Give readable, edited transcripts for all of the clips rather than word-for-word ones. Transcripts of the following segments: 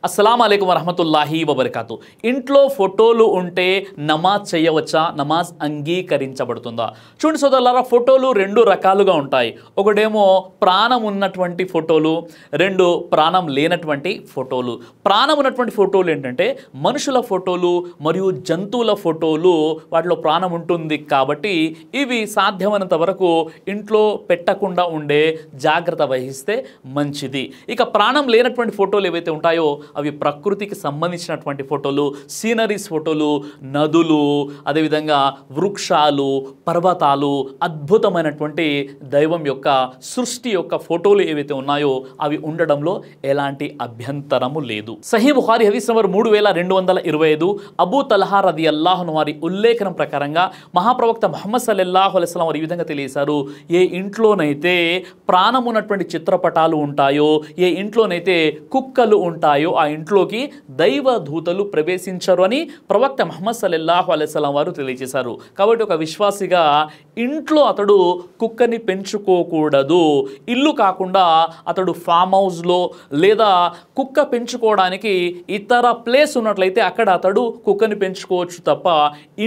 అస్సలాము అలైకుం వరహమతుల్లాహి వబరకాతు. ఇంట్లో ఫోటోలు ఉంటే నమాజ్ చేయవచ్చా? నమాజ్ అంగీకరించబడుతుందా? చూడండి సోదరులారా, ఫోటోలు రెండు రకాలుగా ఉంటాయి. ఒకటేమో ప్రాణం ఉన్నటువంటి ఫోటోలు, రెండు ప్రాణం లేనటువంటి ఫోటోలు. ప్రాణం ఉన్నటువంటి ఫోటోలు ఏంటంటే మనుషుల ఫోటోలు మరియు జంతువుల ఫోటోలు, వాటిలో ప్రాణం ఉంటుంది కాబట్టి ఇవి సాధ్యమైనంత వరకు ఇంట్లో పెట్టకుండా ఉండే జాగ్రత్త వహిస్తే మంచిది. ఇక ప్రాణం లేనటువంటి ఫోటోలు ఏవైతే ఉంటాయో అవి ప్రకృతికి సంబంధించినటువంటి ఫోటోలు, సీనరీస్ ఫోటోలు, నదులు, అదేవిధంగా వృక్షాలు, పర్వతాలు, అద్భుతమైనటువంటి దైవం యొక్క సృష్టి యొక్క ఫోటోలు ఏవైతే ఉన్నాయో అవి ఉండడంలో ఎలాంటి అభ్యంతరము లేదు. సహీ బుఖారీ హదీస్ నంబర్ 3225 అబూ తల్హా రదియల్లాహు అన్హు వారి ఉల్లేఖనం ప్రకారంగా మహాప్రవక్త ముహమ్మద్ సల్లల్లాహు అలైహి వసల్లం వారు ఈ విధంగా తెలియజేశారు, ఏ ఇంట్లోనైతే ప్రాణం ఉన్నటువంటి చిత్రపటాలు ఉంటాయో, ఏ ఇంట్లోనైతే కుక్కలు ఉంటాయో ఆ ఇంట్లోకి దైవదూతలు ప్రవేశించరు అని ప్రవక్త ముహమ్మద్ సల్లల్లాహు అలైహి వసల్లం వారు తెలియజేశారు. కాబట్టి ఒక విశ్వాసిగా ఇంట్లో అతడు కుక్కని పెంచుకోకూడదు. ఇల్లు కాకుండా అతడు ఫామ్ హౌస్లో లేదా కుక్క పెంచుకోవడానికి ఇతర ప్లేస్ ఉన్నట్లయితే అక్కడ అతడు కుక్కని పెంచుకోవచ్చు తప్ప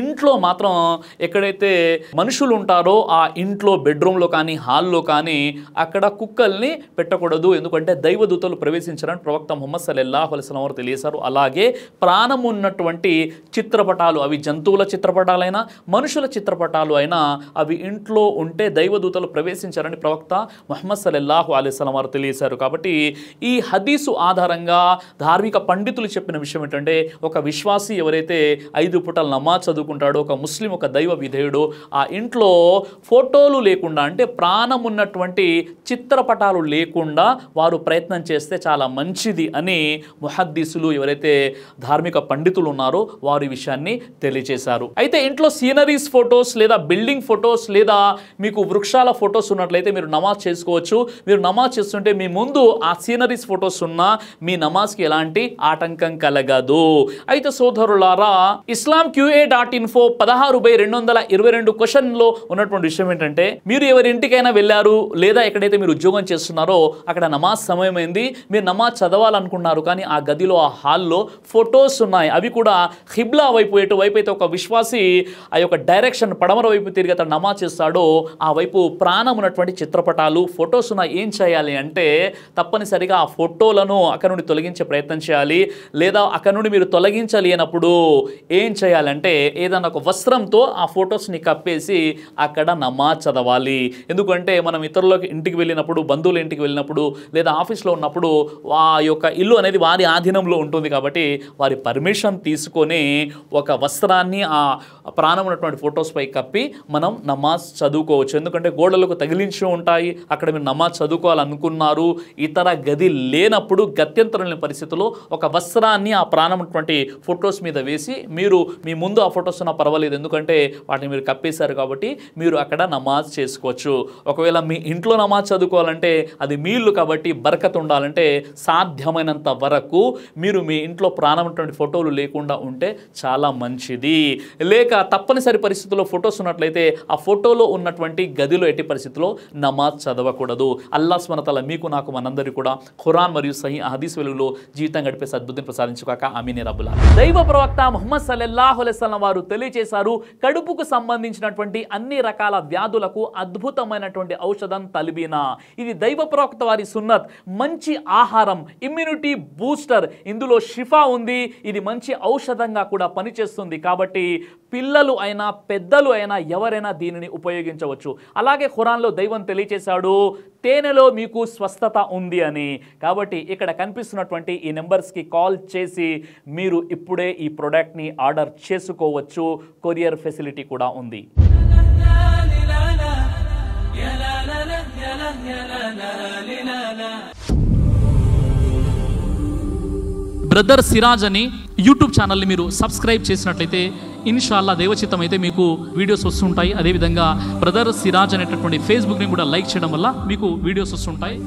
ఇంట్లో మాత్రం ఎక్కడైతే మనుషులు ఉంటారో ఆ ఇంట్లో బెడ్రూమ్లో కానీ హాల్లో కానీ అక్కడ కుక్కల్ని పెట్టకూడదు. ఎందుకంటే దైవదూతలు ప్రవేశించారని ప్రవక్త ముహమ్మద్ సల్లల్లాహు అలైహి వసల్లం వారు తెలియజేశారు. అలాగే ప్రాణం ఉన్నటువంటి చిత్రపటాలు, అవి జంతువుల చిత్రపటాలైనా మనుషుల చిత్రపటాలు అయినా అవి ఇంట్లో ఉంటే దైవదూతలు ప్రవేశించారని ప్రవక్త ముహమ్మద్ సల్లల్లాహు అలైహి వసల్లం వారు తెలియజేశారు. కాబట్టి ఈ హదీసు ఆధారంగా ధార్మిక పండితులు చెప్పిన విషయం ఏంటంటే, ఒక విశ్వాసి ఎవరైతే 5 పూటల నమాజ్ చదువుకుంటాడో, ఒక ముస్లిం, ఒక దైవ విధేయుడు, ఆ ఇంట్లో ఫోటోలు లేకుండా అంటే ప్రాణం ఉన్నటువంటి చిత్రపటాలు లేకుండా వారు ప్రయత్నం చేస్తే చాలా మంచిది అని ముహద్దీసులు, ఎవరైతే ధార్మిక పండితులు ఉన్నారో వారు ఈ విషయాన్ని తెలియజేశారు. అయితే ఇంట్లో సీనరీస్ ఫొటోస్ లేదా బిల్డింగ్ ఫొటోస్ లేదా మీకు వృక్షాల ఫొటోస్ ఉన్నట్లయితే మీరు నమాజ్ చేసుకోవచ్చు. మీరు నమాజ్ చేస్తుంటే మీ ముందు ఆ సీనరీస్ ఫొటోస్ ఉన్నా మీ నమాజ్కి ఎలాంటి ఆటంకం కలగదు. అయితే సోదరులారా, islamqa.info 16/222 క్వశ్చన్లో ఉన్నటువంటి విషయం ఏంటంటే, మీరు ఎవరి ఇంటికైనా వెళ్ళారు లేదా ఎక్కడైతే మీరు ఉద్యోగం చేస్తున్నారో అక్కడ నమాజ్ సమయమైంది, మీరు నమాజ్ చదవాలనుకున్నారు కానీ ఆ గదిలో, ఆ హాల్లో ఫొటోస్ ఉన్నాయి. అవి కూడా ఖిబ్లా వైపు, ఎటువైపు అయితే ఒక విశ్వాసి ఆ యొక్క డైరెక్షన్ పడమర వైపు తిరిగి అతను నమాజ్ చేస్తాడో ఆ వైపు ప్రాణం ఉన్నటువంటి చిత్రపటాలు, ఫొటోస్ ఉన్నాయి. ఏం చేయాలి అంటే తప్పనిసరిగా ఆ ఫోటోలను అక్కడ నుండి తొలగించే ప్రయత్నం చేయాలి. లేదా అక్కడ నుండి మీరు తొలగించలేనప్పుడు ఏం చేయాలంటే ఏదైనా ఒక వస్త్రంతో ఆ ఫొటోస్ని కప్పేసి అక్కడ నమాజ్ చదవాలి. ఎందుకంటే మనం ఇతరులకి ఇంటికి వెళ్ళినప్పుడు, బంధువుల ఇంటికి వెళ్ళినప్పుడు లేదా ఆఫీస్లో ఉన్నప్పుడు ఆ యొక్క ఇల్లు అనేది వారి ఆధీనంలో ఉంటుంది కాబట్టి వారి పర్మిషన్ తీసుకొని ఒక వస్త్రాన్ని ఆ ప్రాణం ఉన్నటువంటి ఫొటోస్పై కప్పి మనం నమాజ్ చదువుకోవచ్చు. ఎందుకంటే గోడలకు తగిలించి ఉంటాయి, అక్కడ మీరు నమాజ్ చదువుకోవాలనుకున్నారు, ఇతర గది లేనప్పుడు గత్యంతరం లేని పరిస్థితుల్లో ఒక వస్త్రాన్ని ఆ ప్రాణం ఉన్నటువంటి ఫొటోస్ మీద వేసి మీరు మీ ముందు ఆ ఫొటోస్ ఉన్నా పర్వాలేదు, ఎందుకంటే వాటిని మీరు కప్పేశారు కాబట్టి మీరు అక్కడ నమాజ్ చేసుకోవచ్చు. ఒకవేళ మీ ఇంట్లో నమాజ్ చదువుకోవాలంటే అది మీ ఇల్లు కాబట్టి బరకత్ ఉండాలంటే సాధ్యమైనంత వరకు మీరు మీ ఇంట్లో ప్రాణం ఉన్నటువంటి ఫోటోలు లేకుండా ఉంటే చాలా మంచిది. లేక తప్పనిసరి పరిస్థితుల్లో ఫొటోస్ ఉన్నట్లయితే ఆ ఫోటోలో ఉన్నటువంటి గదిలో ఎట్టి పరిస్థితుల్లో నమాజ్ చదవకూడదు. అల్లాహ్ సుబ్హానహు వ తఆలా మీకు, నాకు, మనందరికీ కూడా ఖురాన్ మరియు సహీ హదీస్ వెలుగులో జీవితం గడిపే సద్బుద్ధిని ప్రసాదించుగాక. ఆమీన్ యా రబ్బల్ ఆలమీన్. దైవ ప్రవక్త ముహమ్మద్ సల్లల్లాహు అలైహి వసల్లం వారు తెలియజేశారు, కడుపుకు సంబంధించినటువంటి అన్ని రకాల వ్యాధులకు అద్భుతమైనటువంటి ఔషధం తల్బీనా. ఇది దైవ ప్రవక్త వారి సున్నత్, మంచి ఆహారం, ఇమ్యూనిటీ బూస్టర్, ఇందులో షిఫా ఉంది. ఇది మంచి ఔషధంగా కూడా పనిచేస్తుంది. కాబట్టి పిల్లలు అయినా పెద్దలు అయినా ఎవరైనా దీనిని ఉపయోగించవచ్చు. అలాగే ఖురాన్లో దైవం తెలియజేశాడు, తేనెలో మీకు స్వస్థత ఉంది అని. కాబట్టి ఇక్కడ కనిపిస్తున్నటువంటి ఈ నెంబర్స్కి కాల్ చేసి మీరు ఇప్పుడే ఈ ప్రోడక్ట్ని ఆర్డర్ చేసుకోవచ్చు. కొరియర్ ఫెసిలిటీ కూడా ఉంది. బ్రదర్ సిరాజ్ అని యూట్యూబ్ ఛానల్ని మీరు సబ్స్క్రైబ్ చేసినట్లయితే ఇన్షాల్లా దేవచిత్తం అయితే మీకు వీడియోస్ వస్తుంటాయి. అదేవిధంగా బ్రదర్ సిరాజ్ అనేటటువంటి ఫేస్బుక్ని కూడా లైక్ చేయడం వల్ల మీకు వీడియోస్ వస్తుంటాయి.